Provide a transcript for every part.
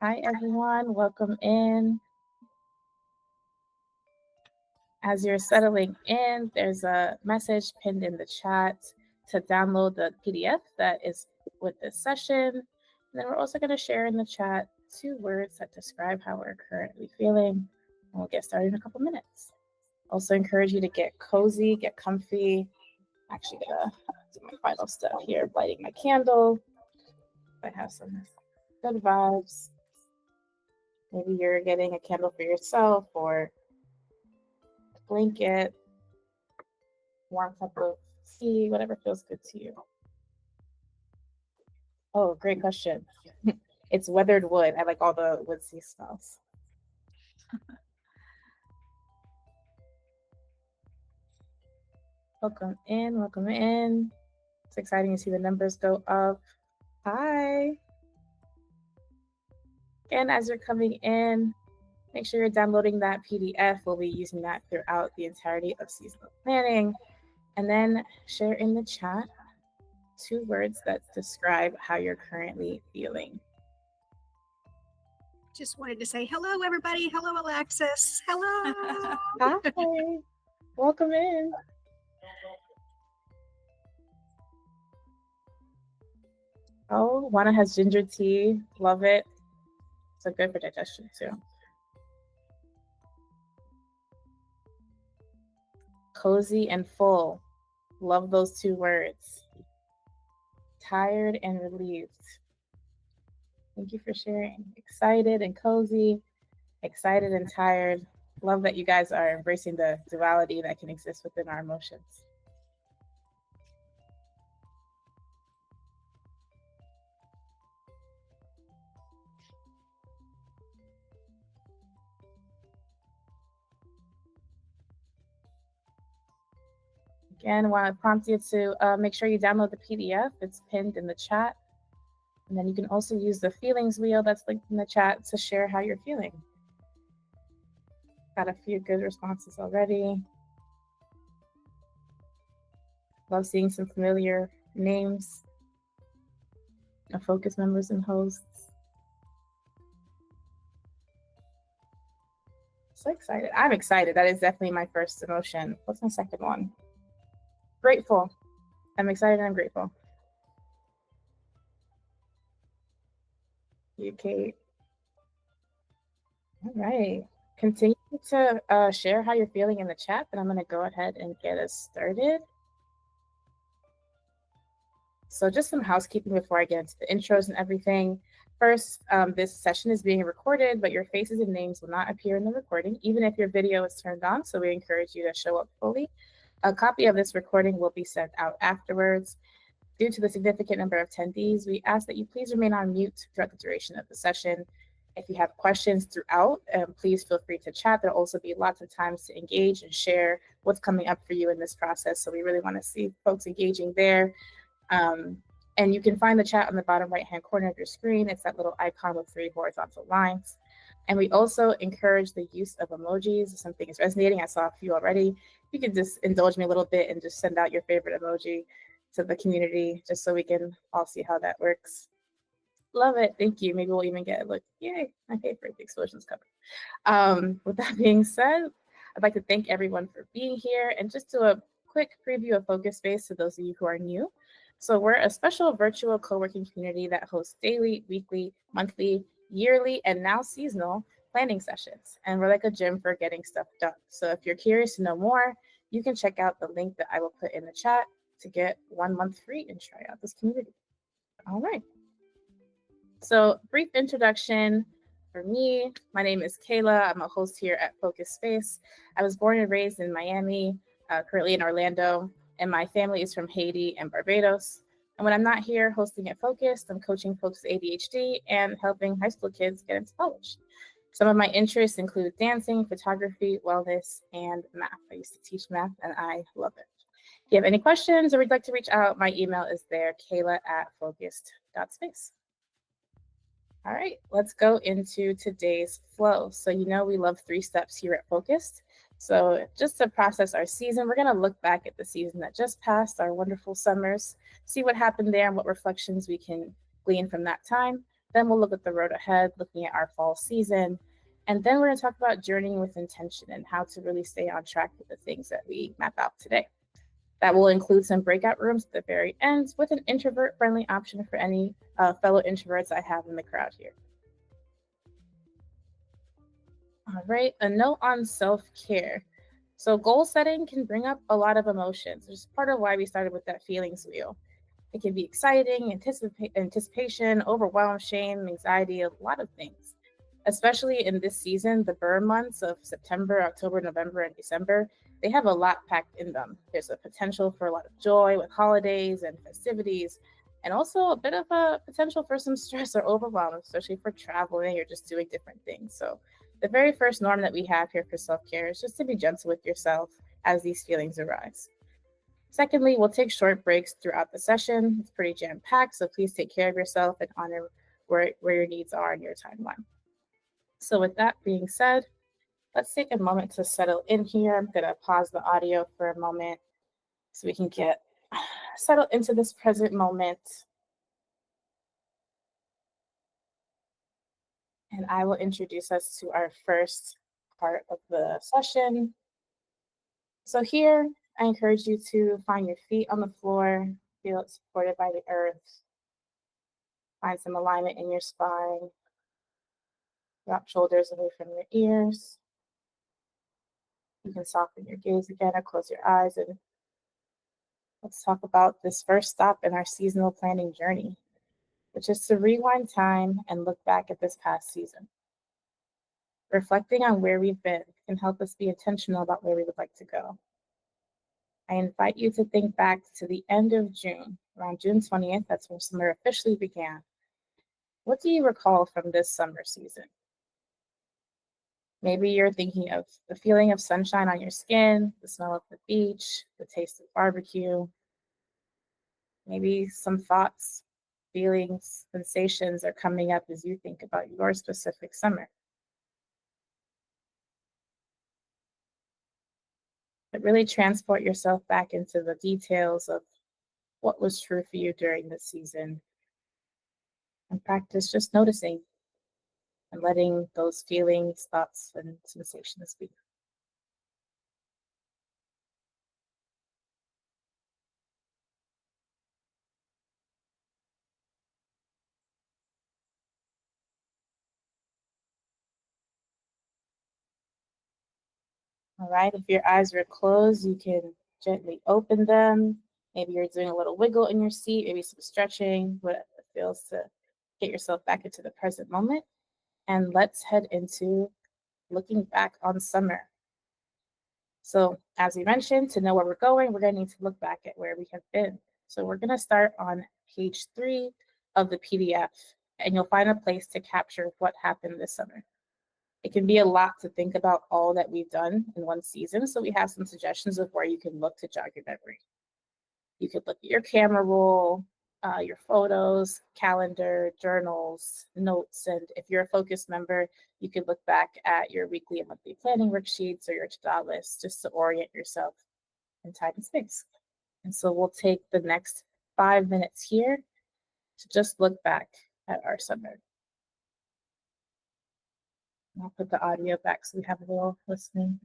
Hi, everyone. Welcome in. As you're settling in, there's a message pinned in the chat to download the PDF that is with this session. And then we're also going to share in the chat 2 words that describe how we're currently feeling. And we'll get started in a couple minutes. Also encourage you to get cozy, get comfy. I'm actually going to do my final step here, lighting my candle. I have some good vibes. Maybe you're getting a candle for yourself or a blanket, warm cup of tea, whatever feels good to you. Oh, great question. It's weathered wood. I like all the woodsy smells. Welcome in, welcome in. It's exciting to see the numbers go up. Hi. And as you're coming in, make sure you're downloading that PDF. We'll be using that throughout the entirety of seasonal planning. And then share in the chat 2 words that describe how you're currently feeling. Just wanted to say hello, everybody. Hello, Alexis. Hello. Hi. Welcome in. Oh, Juana has ginger tea. Love it. So good for digestion too. Cozy and full. Love those 2 words. Tired and relieved. Thank you for sharing. Excited and cozy, excited and tired. Love that you guys are embracing the duality that can exist within our emotions. Again, I want to prompt you to make sure you download the PDF. It's pinned in the chat. And then you can also use the feelings wheel that's linked in the chat to share how you're feeling. Got a few good responses already. Love seeing some familiar names of focus members and hosts. So excited. I'm excited. That is definitely my first emotion. What's my second one? Grateful. I'm excited and I'm grateful. You, Kate. All right. Continue to share how you're feeling in the chat, and I'm going to go ahead and get us started. So just some housekeeping before I get into the intros and everything. First, this session is being recorded, but your faces and names will not appear in the recording, even if your video is turned on, so we encourage you to show up fully. A copy of this recording will be sent out afterwards. Due to the significant number of attendees, we ask that you please remain on mute throughout the duration of the session. If you have questions throughout, please feel free to chat. There'll also be lots of times to engage and share what's coming up for you in this process. So we really want to see folks engaging there. And you can find the chat on the bottom right-hand corner of your screen. It's that little icon with 3 horizontal lines. And we also encourage the use of emojis. If something is resonating, I saw a few already. You can just indulge me a little bit and just send out your favorite emoji to the community, just so we can all see how that works. Love it. Thank you. Maybe we'll even get a look. Yay, my favorite, the explosions coming. With that being said, I'd like to thank everyone for being here and just do a quick preview of Focus Space to those of you who are new. So we're a special virtual co-working community that hosts daily, weekly, monthly, yearly, and now seasonal planning sessions. And we're like a gym for getting stuff done. So if you're curious to know more, you can check out the link that I will put in the chat to get 1 month free and try out this community. All right. So brief introduction for me. My name is Kaila. I'm a host here at Focus Space. I was born and raised in Miami, currently in Orlando, and my family is from Haiti and Barbados. And when I'm not here hosting at Focus, I'm coaching folks with ADHD and helping high school kids get into college. Some of my interests include dancing, photography, wellness, and math. I used to teach math and I love it. If you have any questions or would like to reach out, my email is there, kaila@focused.space. All right, let's go into today's flow. So you know we love 3 steps here at Focused. So just to process our season, we're going to look back at the season that just passed, our wonderful summers, see what happened there and what reflections we can glean from that time. Then we'll look at the road ahead, looking at our fall season. And then we're going to talk about journeying with intention and how to really stay on track with the things that we map out today. That will include some breakout rooms at the very end with an introvert friendly option for any fellow introverts I have in the crowd here. All right, a note on self care. So, goal setting can bring up a lot of emotions, which is part of why we started with that feelings wheel. It can be exciting, anticipation, overwhelm, shame, anxiety, a lot of things. Especially in this season, the burn months of September, October, November, and December, they have a lot packed in them. There's a potential for a lot of joy with holidays and festivities, and also a bit of a potential for some stress or overwhelm, especially for traveling or just doing different things. So, the very first norm that we have here for self care is just to be gentle with yourself as these feelings arise. Secondly, we'll take short breaks throughout the session. It's pretty jam packed, so please take care of yourself and honor where your needs are in your timeline. So, with that being said, let's take a moment to settle in here. I'm going to pause the audio for a moment so we can get settled into this present moment. And I will introduce us to our first part of the session. So, here, I encourage you to find your feet on the floor, feel it supported by the earth, find some alignment in your spine. Drop shoulders away from your ears. You can soften your gaze again or close your eyes. And let's talk about this first stop in our seasonal planning journey, which is to rewind time and look back at this past season. Reflecting on where we've been can help us be intentional about where we would like to go. I invite you to think back to the end of June, around June 20th. That's when summer officially began. What do you recall from this summer season? Maybe you're thinking of the feeling of sunshine on your skin, the smell of the beach, the taste of barbecue. Maybe some thoughts, feelings, sensations are coming up as you think about your specific summer. But really transport yourself back into the details of what was true for you during this season and practice just noticing and letting those feelings, thoughts, and sensations be. All right, if your eyes are closed, you can gently open them. Maybe you're doing a little wiggle in your seat, maybe some stretching, whatever it feels to get yourself back into the present moment. And let's head into looking back on summer. So, as we mentioned, to know where we're going, we're going to need to look back at where we have been. So, we're going to start on page 3 of the PDF, and you'll find a place to capture what happened this summer. It can be a lot to think about all that we've done in one season. So we have some suggestions of where you can look to jog your memory. You could look at your camera roll, your photos, calendar, journals, notes. And if you're a focus member, you could look back at your weekly and monthly planning worksheets or your to-do list just to orient yourself in time and space. And so we'll take the next 5 minutes here to just look back at our summer. I'll put the audio back so we have a little listening.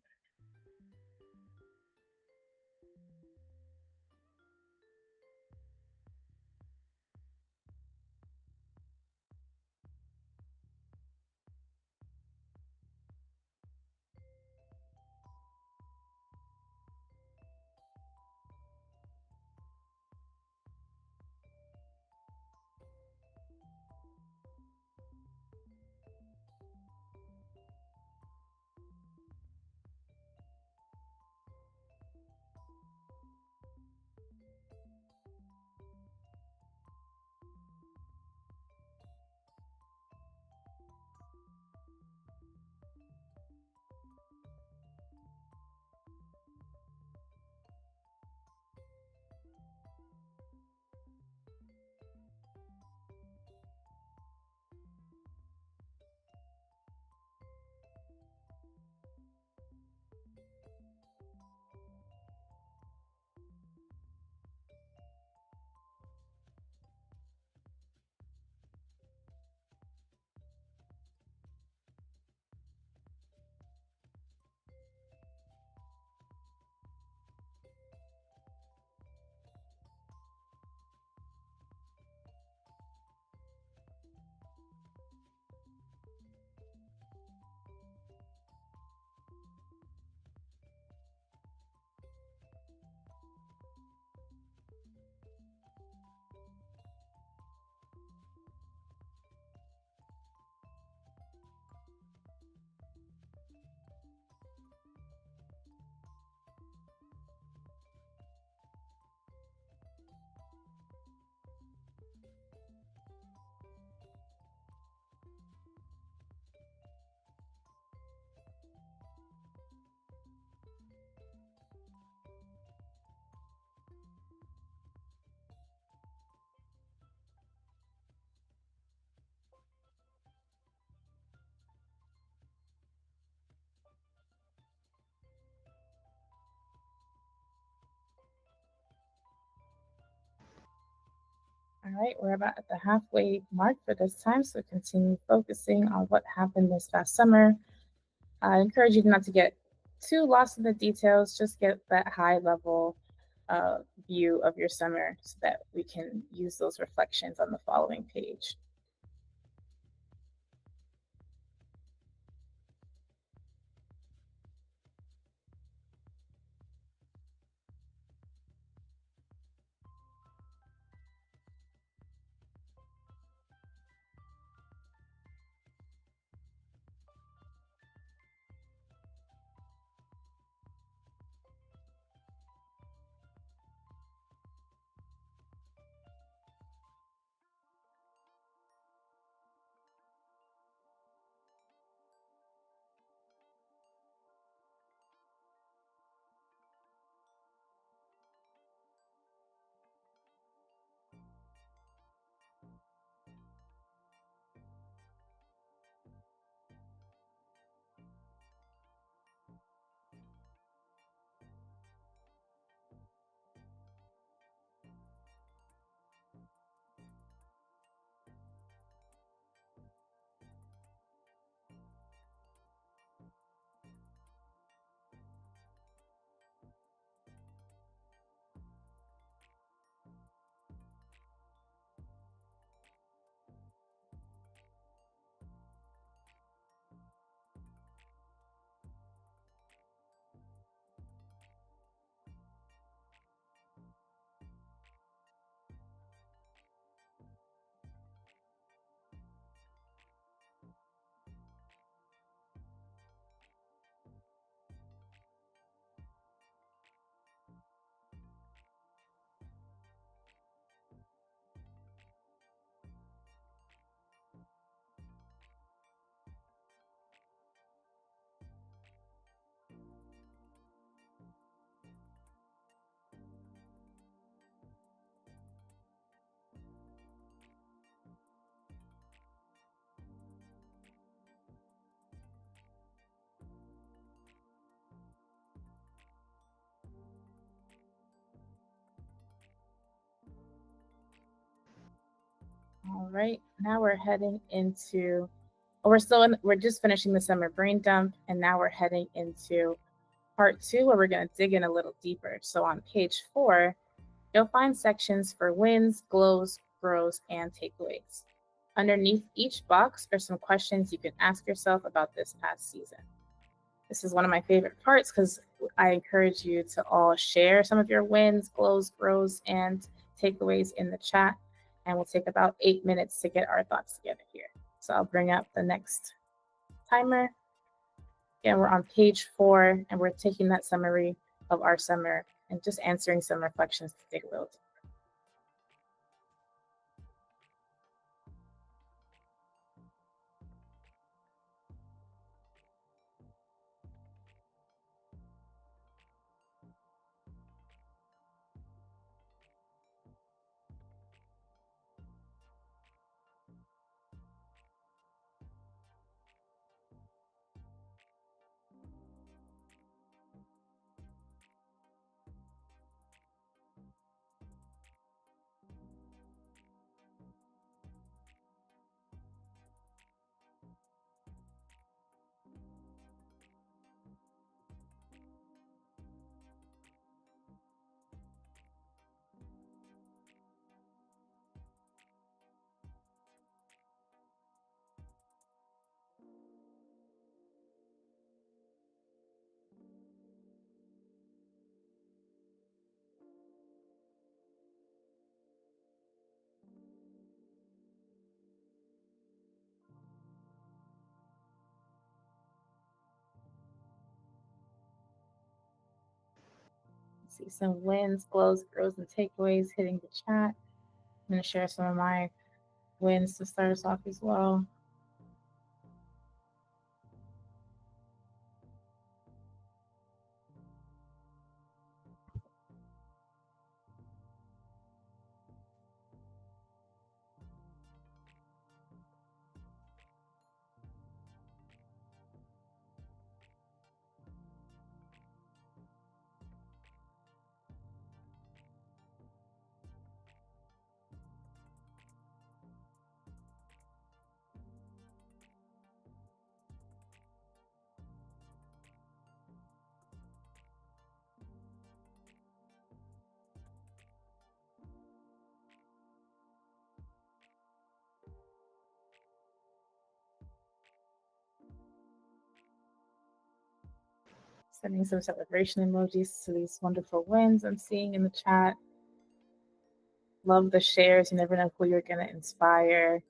All right, we're about at the halfway mark for this time, so continue focusing on what happened this past summer. I encourage you not to get too lost in the details, just get that high level view of your summer so that we can use those reflections on the following page. All right, now we're heading into, we're just finishing the summer brain dump, and now we're heading into part 2 where we're going to dig in a little deeper. So on page 4, you'll find sections for wins, glows, grows, and takeaways. Underneath each box are some questions you can ask yourself about this past season. This is one of my favorite parts because I encourage you to all share some of your wins, glows, grows, and takeaways in the chat. And we'll take about 8 minutes to get our thoughts together here. So I'll bring up the next timer. Again, we're on page 4, and we're taking that summary of our summer and just answering some reflections to dig a little deeper. See some wins, glows, grows, and takeaways hitting the chat. I'm going to share some of my wins to start us off as well. Sending some celebration emojis to these wonderful wins I'm seeing in the chat. Love the shares. You never know who you're going to inspire.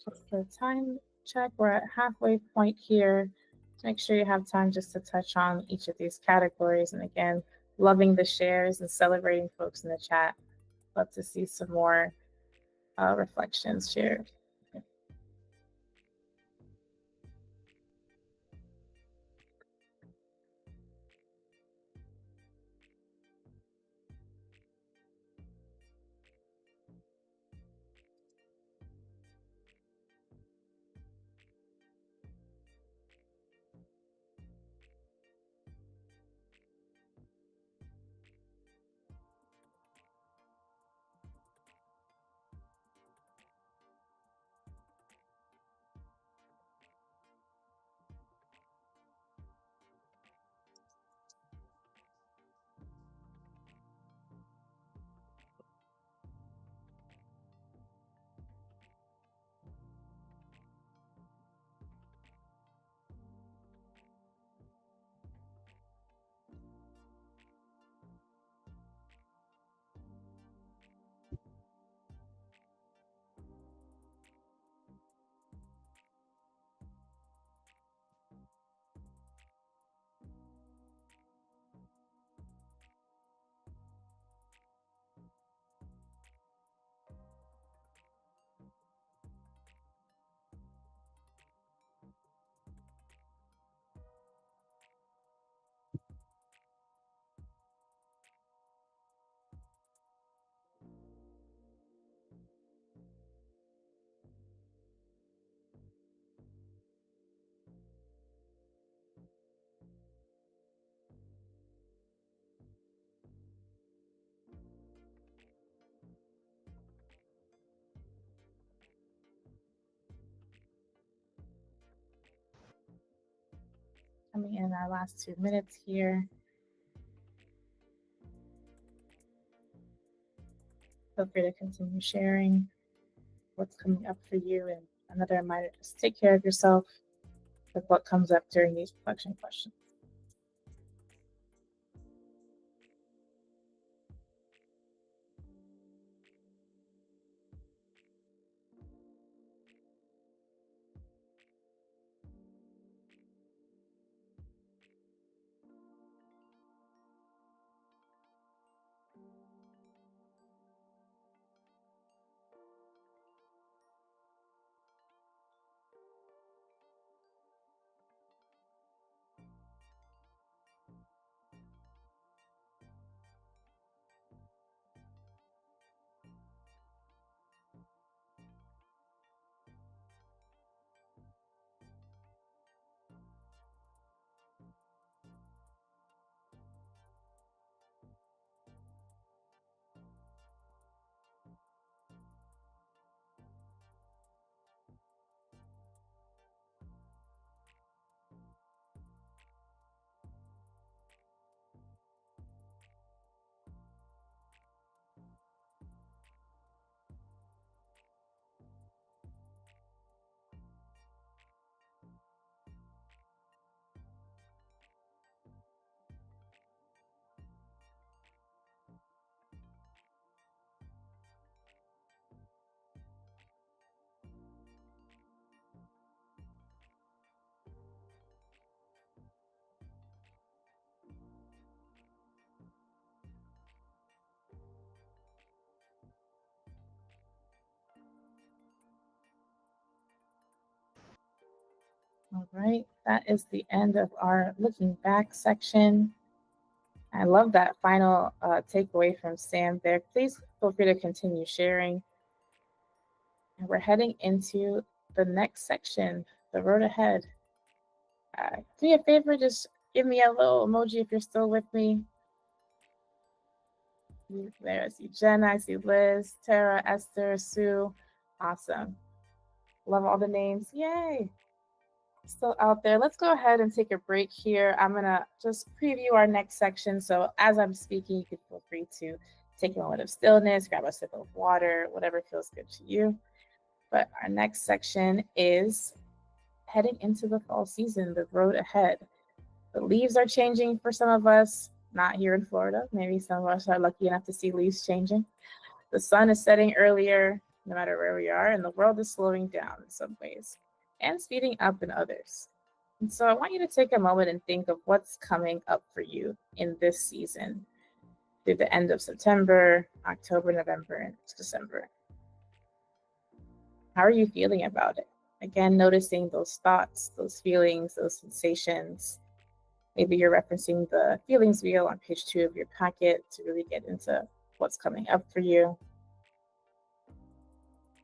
Just for a time check, we're at halfway point here. Make sure you have time just to touch on each of these categories. And again, loving the shares and celebrating folks in the chat. Love to see some more reflections shared. Coming in our last 2 minutes here. Feel free to continue sharing what's coming up for you. And another reminder, just take care of yourself with what comes up during these reflection questions. All right, that is the end of our looking back section. I love that final takeaway from Sam there. Please feel free to continue sharing. And we're heading into the next section, the road ahead. Do me a favor, just give me a little emoji if you're still with me. There, I see Jen, I see Liz, Tara, Esther, Sue. Awesome. Love all the names. Yay. Still out there. Let's go ahead and take a break here. I'm going to just preview our next section. So as I'm speaking, you can feel free to take a moment of stillness, grab a sip of water, whatever feels good to you. But our next section is heading into the fall season, the road ahead. The leaves are changing for some of us, not here in Florida. Maybe some of us are lucky enough to see leaves changing. The sun is setting earlier, no matter where we are, and the world is slowing down in some ways and speeding up in others. And so I want you to take a moment and think of what's coming up for you in this season through the end of September, October, November, and December. How are you feeling about it? Again, noticing those thoughts, those feelings, those sensations. Maybe you're referencing the feelings wheel on page 2 of your packet to really get into what's coming up for you.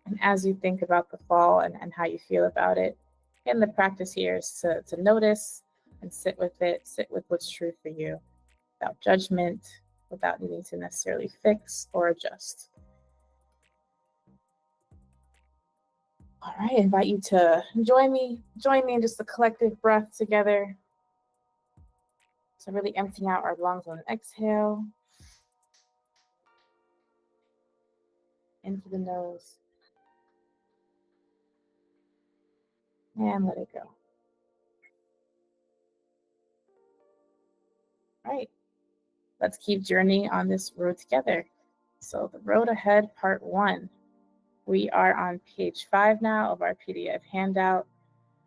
And as you think about the fall and how you feel about it, again, the practice here is to notice and sit with it, sit with what's true for you without judgment, without needing to necessarily fix or adjust. All right, I invite you to join me in just a collective breath together. So really emptying out our lungs on an exhale. Into the nose. And let it go. All right, let's keep journeying on this road together. So the road ahead, part 1. We are on page 5 now of our PDF handout,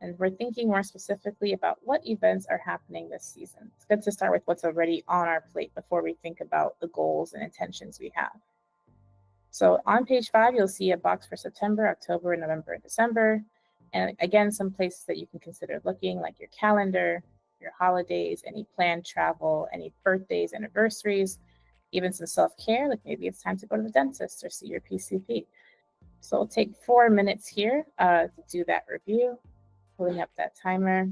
and we're thinking more specifically about what events are happening this season. It's good to start with what's already on our plate before we think about the goals and intentions we have. So on page 5, you'll see a box for September, October, November, and December. And again, some places that you can consider looking, like your calendar, your holidays, any planned travel, any birthdays, anniversaries, even some self-care, like maybe it's time to go to the dentist or see your PCP. So we'll take 4 minutes here to do that review, pulling up that timer.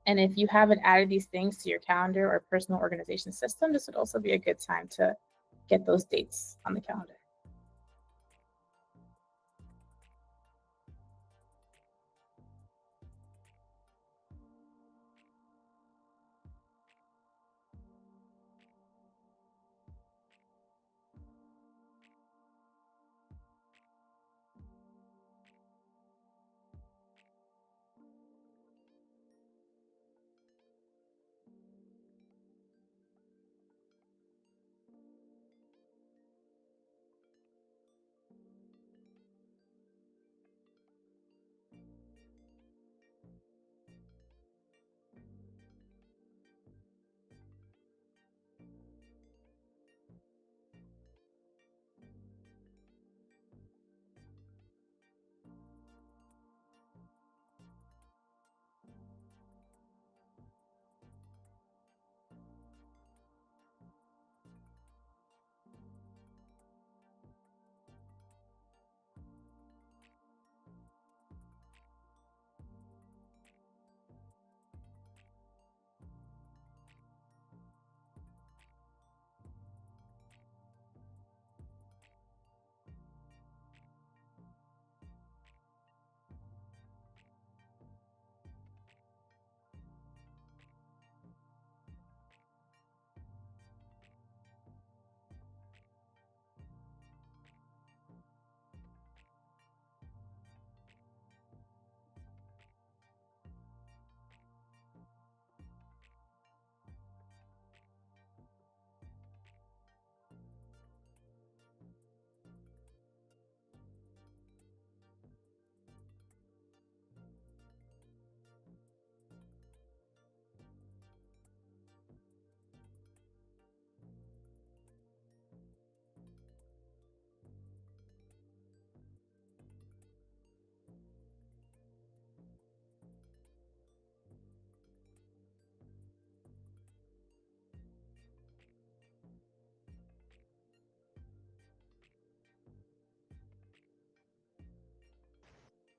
And if you haven't added these things to your calendar or personal organization system, this would also be a good time to get those dates on the calendar.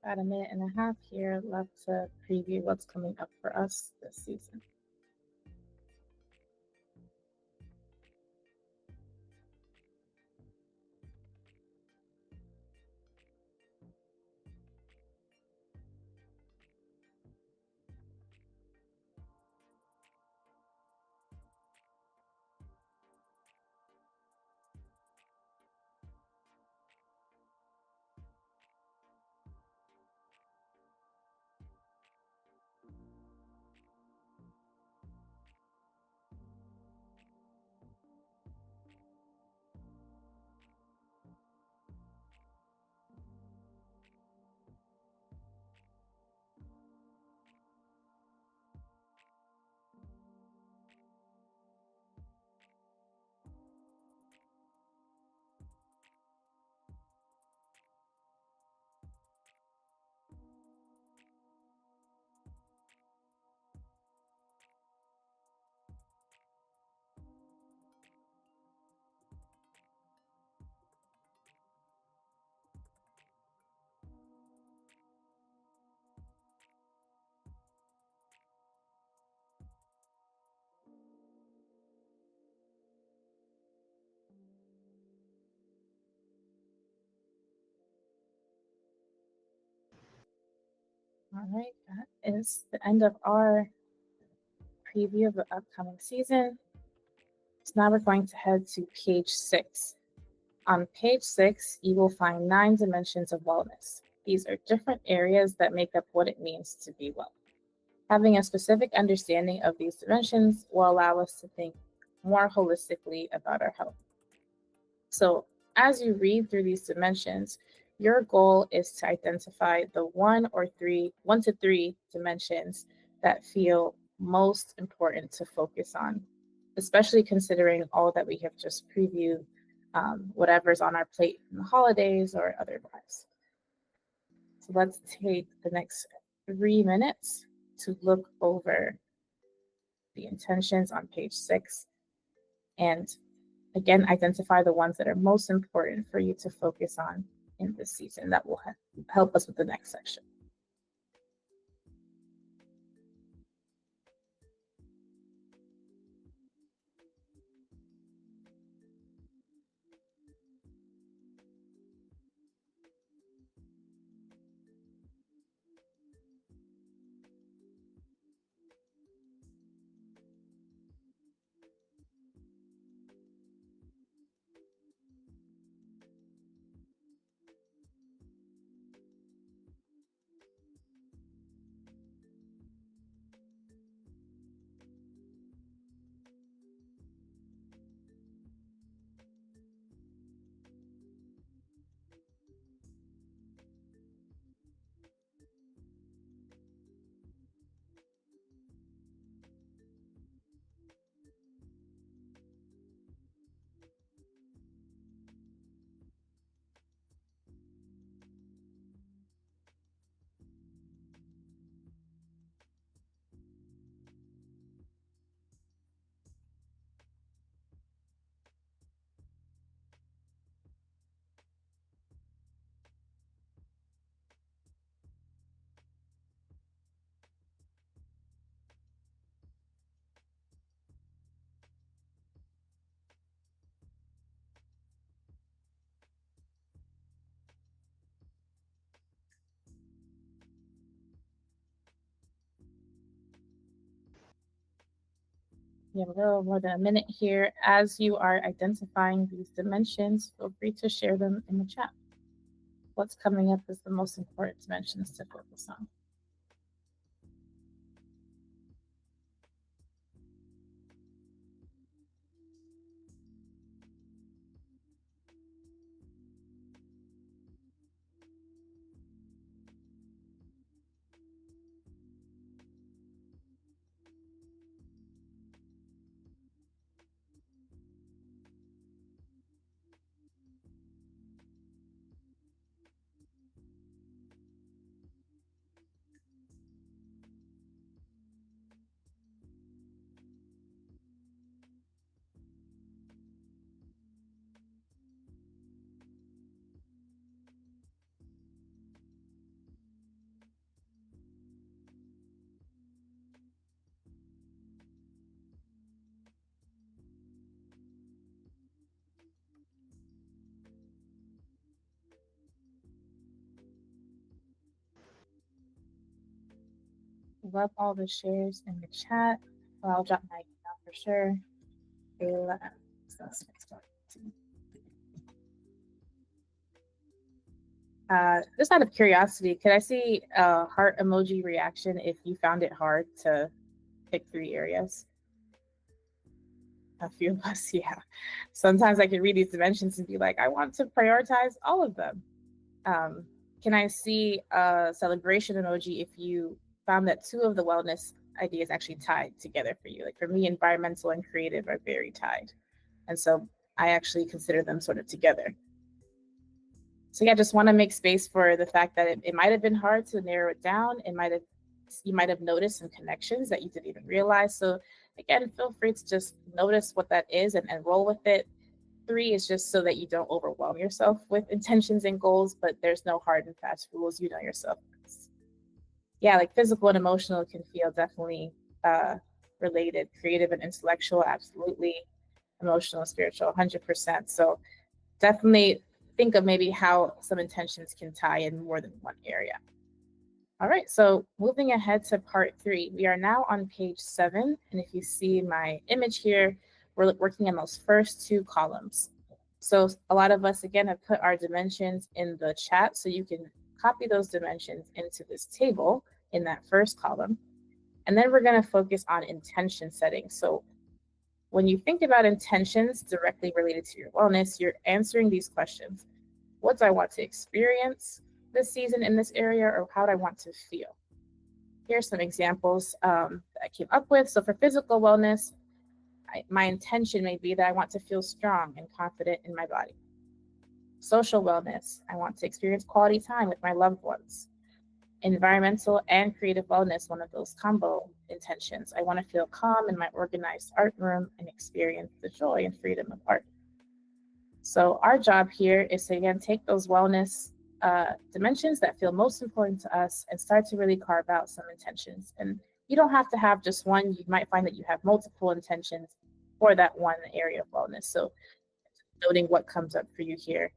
about a minute and a half here left to preview what's coming up for us this season. All right, that is the end of our preview of the upcoming season. So now we're going to head to page 6. On page 6, you will find 9 dimensions of wellness. These are different areas that make up what it means to be well. Having a specific understanding of these dimensions will allow us to think more holistically about our health. So as you read through these dimensions, your goal is to identify the 1 to 3 dimensions that feel most important to focus on, especially considering all that we have just previewed, whatever's on our plate in the holidays or otherwise. So let's take the next 3 minutes to look over the intentions on page 6 and again, identify the ones that are most important for you to focus on in this season. That will help us with the next section. We have a little more than a minute here. As you are identifying these dimensions, feel free to share them in the chat. What's coming up as the most important dimensions to focus on? love all the shares in the chat. Well, I'll drop my email for sure. Kaila. Just out of curiosity, could I see a heart emoji reaction if you found it hard to pick 3 areas? A few of us, yeah. Sometimes I can read these dimensions and be like, I want to prioritize all of them. Can I see a celebration emoji if you found that 2 of the wellness ideas actually tied together for you? Like for me, environmental and creative are very tied. And so I actually consider them sort of together. So yeah, just want to make space for the fact that it might have been hard to narrow it down. You might have noticed some connections that you didn't even realize. So again, feel free to just notice what that is and roll with it. 3 is just so that you don't overwhelm yourself with intentions and goals, but there's no hard and fast rules. You know yourself. Yeah, like physical and emotional can feel definitely related. Creative and intellectual, absolutely. Emotional and spiritual, 100%. So definitely think of maybe how some intentions can tie in more than one area. All right, so moving ahead to part 3, we are now on page 7. And if you see my image here, we're working on those first 2 columns. So a lot of us, again, have put our dimensions in the chat, so you can copy those dimensions into this table in that first column. And then we're going to focus on intention setting. So when you think about intentions directly related to your wellness, you're answering these questions. What do I want to experience this season in this area, or how do I want to feel? Here's some examples that I came up with. So for physical wellness, my intention may be that I want to feel strong and confident in my body. Social wellness, I want to experience quality time with my loved ones. Environmental and creative wellness, one of those combo intentions. I want to feel calm in my organized art room and experience the joy and freedom of art. So our job here is to, again, take those wellness dimensions that feel most important to us and start to really carve out some intentions. And you don't have to have just one. You might find that you have multiple intentions for that one area of wellness. So noting what comes up for you here.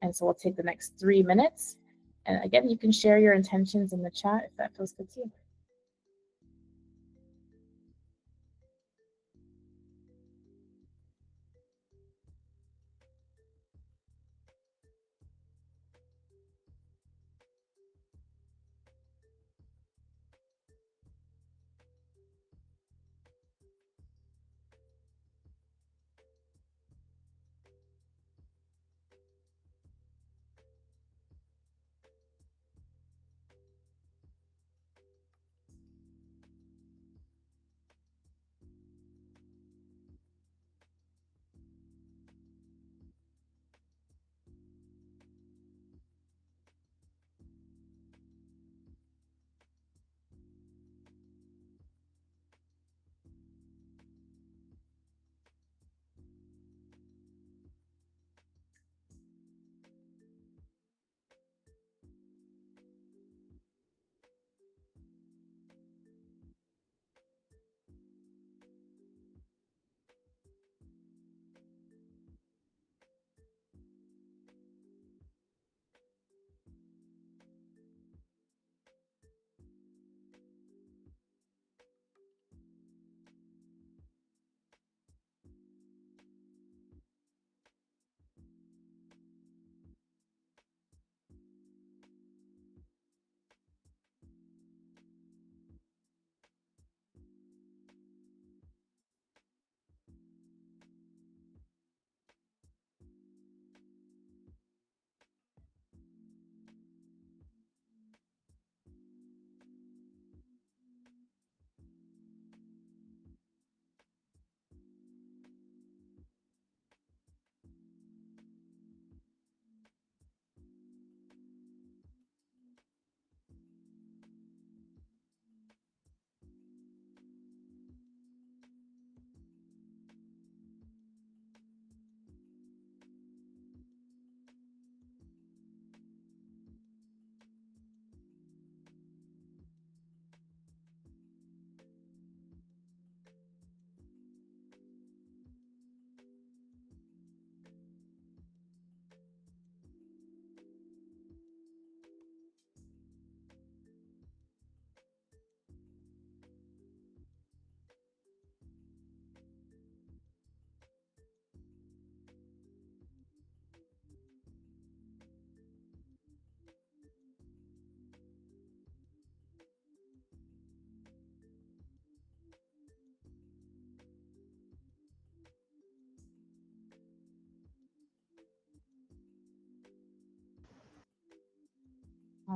And so we'll take the next 3 minutes. And again, you can share your intentions in the chat if that feels good to you.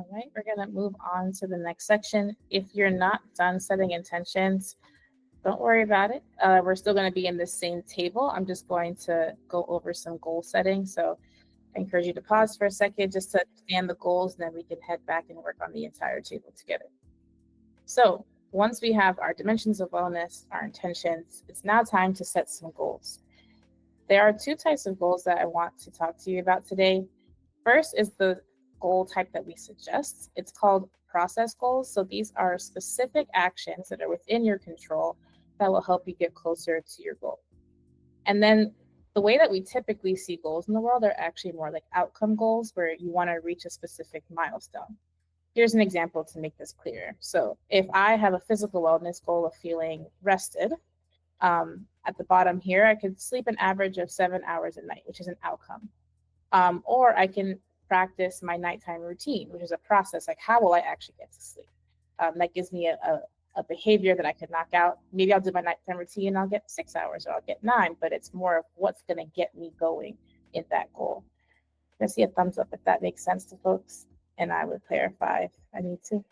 All right, we're going to move on to the next section. If you're not done setting intentions, don't worry about it. We're still going to be in the same table. I'm just going to go over some goal setting. So I encourage you to pause for a second just to understand the goals, and then we can head back and work on the entire table together. So once we have our dimensions of wellness, our intentions, it's now time to set some goals. There are two types of goals that I want to talk to you about today. First is the goal type that we suggest. It's called process goals. So these are specific actions that are within your control that will help you get closer to your goal. And then the way that we typically see goals in the world are actually more like outcome goals where you want to reach a specific milestone. Here's an example to make this clear. So if I have a physical wellness goal of feeling rested, at the bottom here, I could sleep an average of 7 hours a night, which is an outcome. Or I can practice my nighttime routine, which is a process, like how will I actually get to sleep? That gives me a behavior that I can knock out. Maybe I'll do my nighttime routine and I'll get 6 hours or I'll get 9, but it's more of what's going to get me going in that goal. I see a thumbs up if that makes sense to folks, and I would clarify if I need to.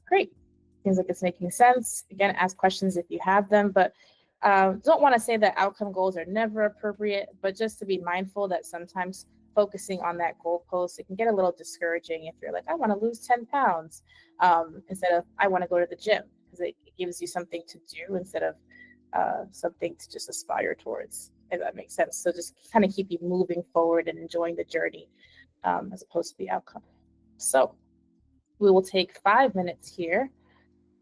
Great. Seems like it's making sense. Again, ask questions if you have them, but don't want to say that outcome goals are never appropriate, but just to be mindful that sometimes focusing on that goal post, it can get a little discouraging if you're like, I want to lose 10 pounds instead of I want to go to the gym, because it gives you something to do instead of something to just aspire towards, if that makes sense. So just kind of keep you moving forward and enjoying the journey as opposed to the outcome. So we will take 5 minutes here.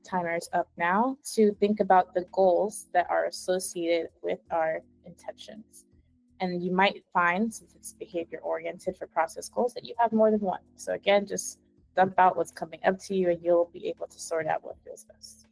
Timer's up now to think about the goals that are associated with our intentions. And you might find, since it's behavior oriented for process goals, that you have more than one. So again, just dump out what's coming up to you and you'll be able to sort out what feels best.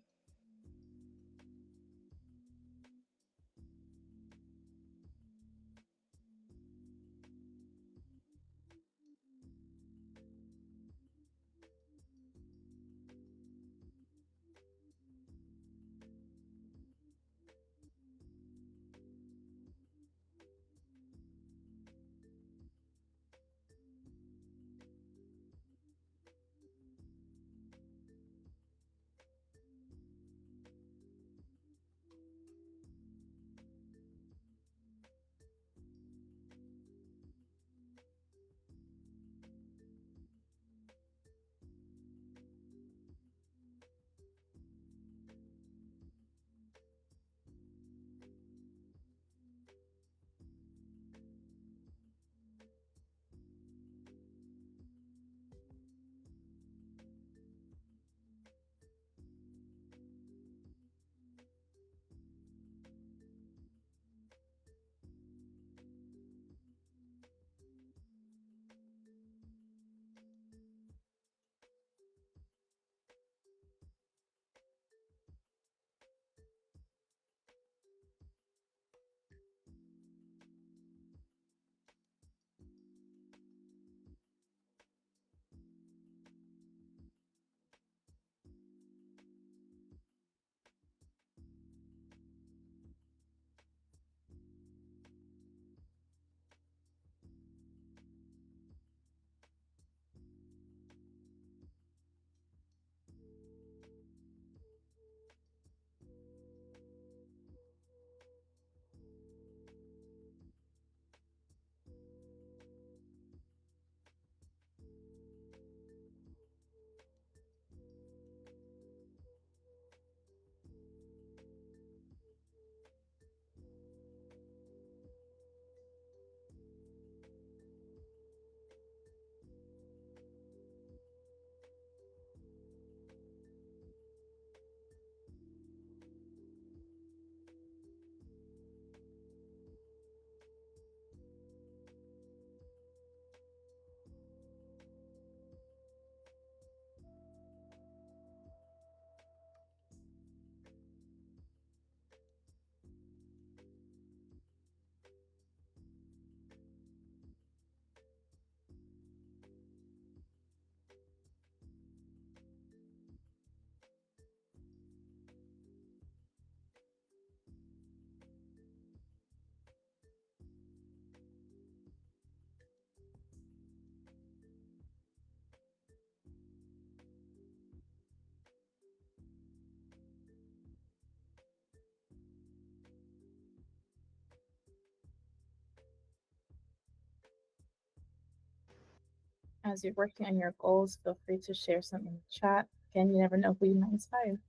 As you're working on your goals, feel free to share some in the chat. Again, you never know who you might inspire.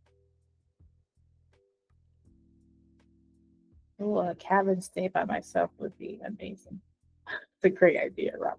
Ooh, a cabin stay by myself would be amazing. It's a great idea, Rob.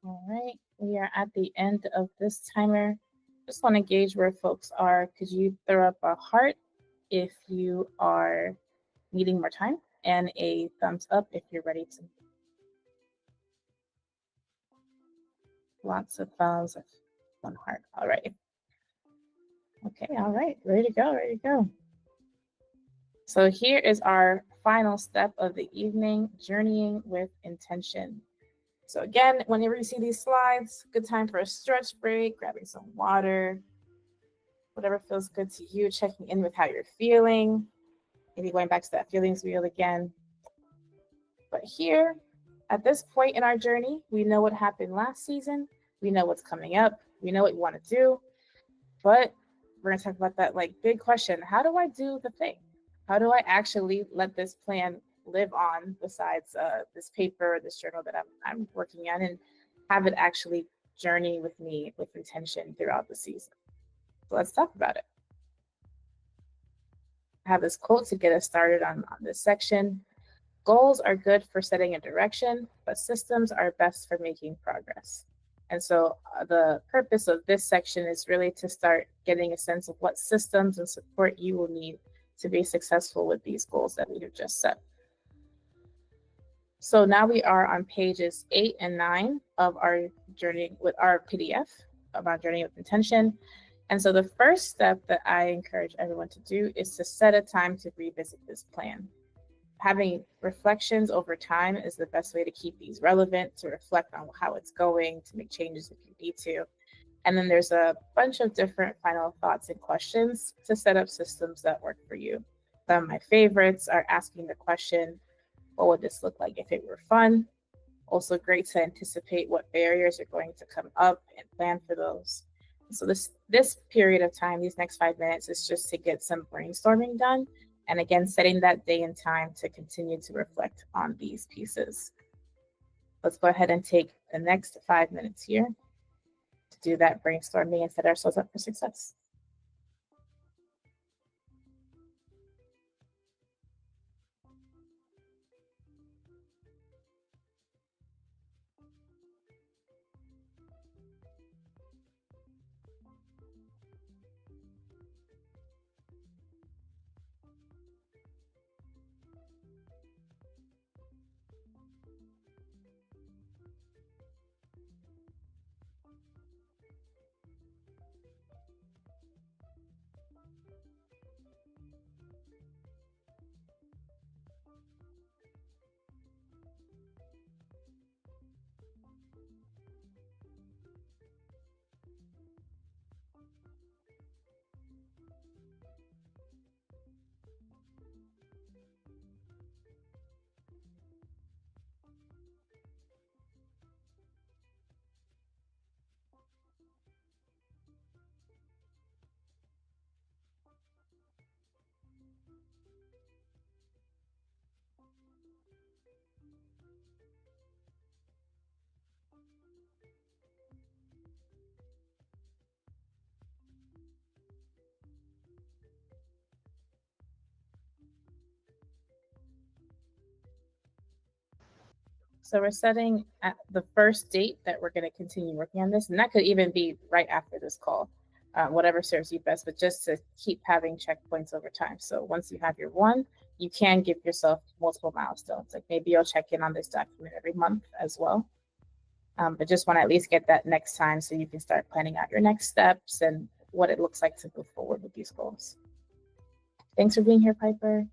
All right, we are at the end of this timer. Just want to gauge where folks are. Could you throw up a heart if you are needing more time and a thumbs up if you're ready to? Lots of thumbs, one heart. All right. Okay, all right, ready to go, ready to go. So here is our final step of the evening, journeying with intention. So again, whenever you see these slides, good time for a stretch break, grabbing some water, whatever feels good to you, checking in with how you're feeling, maybe going back to that feelings wheel again. But here, at this point in our journey, we know what happened last season, we know what's coming up, we know what we want to do, but we're going to talk about that like big question: how do I do the thing? How do I actually let this plan live on besides this paper, this journal that I'm working on, and have it actually journey with me with intention throughout the season? So let's talk about it. I have this quote to get us started on this section. Goals are good for setting a direction, but systems are best for making progress. And so the purpose of this section is really to start getting a sense of what systems and support you will need to be successful with these goals that we have just set. So now we are on pages 8 and 9 of our journey with our PDF of our journey with intention. And so the first step that I encourage everyone to do is to set a time to revisit this plan. Having reflections over time is the best way to keep these relevant, to reflect on how it's going, to make changes if you need to. And then there's a bunch of different final thoughts and questions to set up systems that work for you. Some of my favorites are asking the question, what would this look like if it were fun? Also great to anticipate what barriers are going to come up and plan for those. So this period of time, these next 5 minutes, is just to get some brainstorming done. And again, setting that day and time to continue to reflect on these pieces. Let's go ahead and take the next 5 minutes here to do that brainstorming and set ourselves up for success. So we're setting at the first date that we're going to continue working on this, and that could even be right after this call, whatever serves you best, but just to keep having checkpoints over time. So once you have your one, you can give yourself multiple milestones. Like maybe you'll check in on this document every month as well. But just want to at least get that next time so you can start planning out your next steps and what it looks like to move forward with these goals. Thanks for being here, Piper.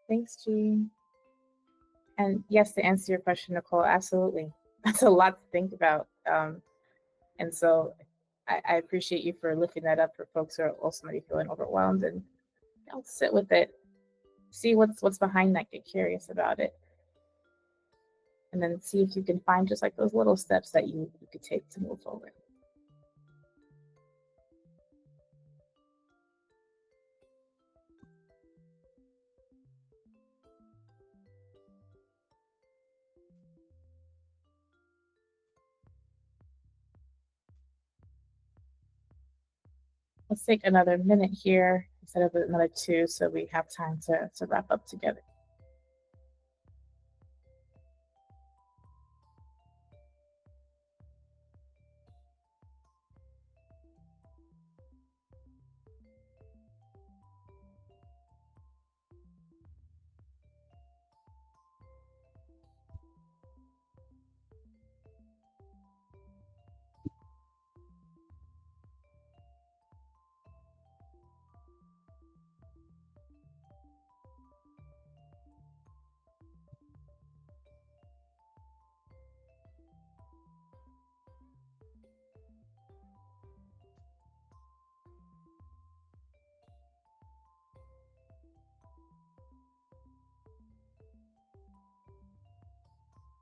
Thanks, Jean. And yes, to answer your question, Nicole, absolutely. That's a lot to think about. And so I appreciate you for lifting that up for folks who are also maybe feeling overwhelmed, and sit with it, see what's behind that, get curious about it, and then see if you can find just like those little steps that you could take to move forward. Let's take another minute here instead of another 2 so we have time to wrap up together.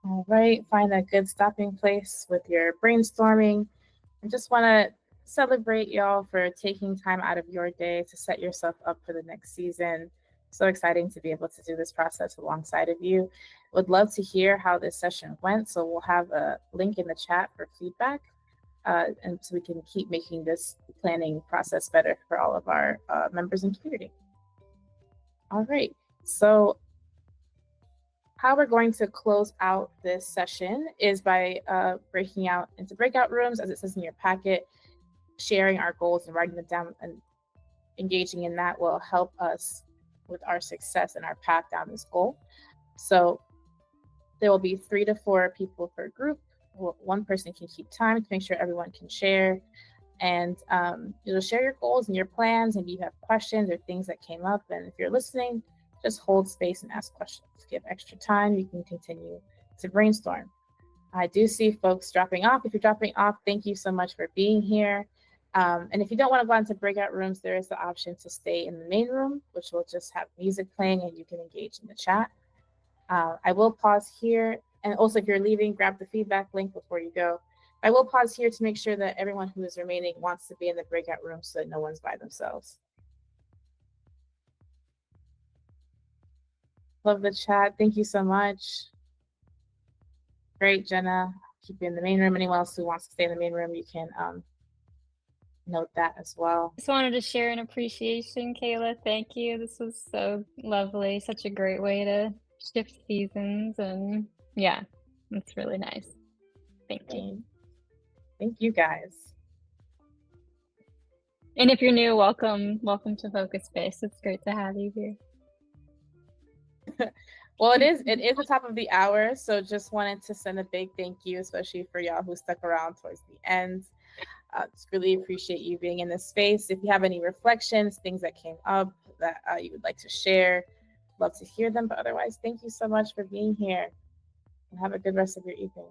All right, find a good stopping place with your brainstorming. I just want to celebrate y'all for taking time out of your day to set yourself up for the next season. So exciting to be able to do this process alongside of you. Would love to hear how this session went. So we'll have a link in the chat for feedback, and so we can keep making this planning process better for all of our members and community. All right, so how we're going to close out this session is by breaking out into breakout rooms, as it says in your packet. Sharing our goals and writing them down and engaging in that will help us with our success and our path down this goal. So there will be 3 to 4 people per group. One person can keep time to make sure everyone can share. And you'll share your goals and your plans. Maybe you have questions or things that came up. And if you're listening, just hold space and ask questions. Give extra time. You can continue to brainstorm. I do see folks dropping off. If you're dropping off, thank you so much for being here. And if you don't want to go into breakout rooms, there is the option to stay in the main room, which will just have music playing and you can engage in the chat. I will pause here. And also, if you're leaving, grab the feedback link before you go. I will pause here to make sure that everyone who is remaining wants to be in the breakout room so that no one's by themselves. Love the chat. Thank you so much. Great, Jenna. Keep you in the main room. Anyone else who wants to stay in the main room, you can note that as well. Just wanted to share an appreciation, Kaila. Thank you. This was so lovely. Such a great way to shift seasons, and yeah, it's really nice. Thank you. Thank you, guys. And if you're new, welcome to Focus Space. It's great to have you here. Well, it is the top of the hour, so just wanted to send a big thank you, especially for y'all who stuck around towards the end. Just really appreciate you being in this space. If you have any reflections, things that came up that you would like to share, love to hear them. But otherwise, thank you so much for being here, and have a good rest of your evening.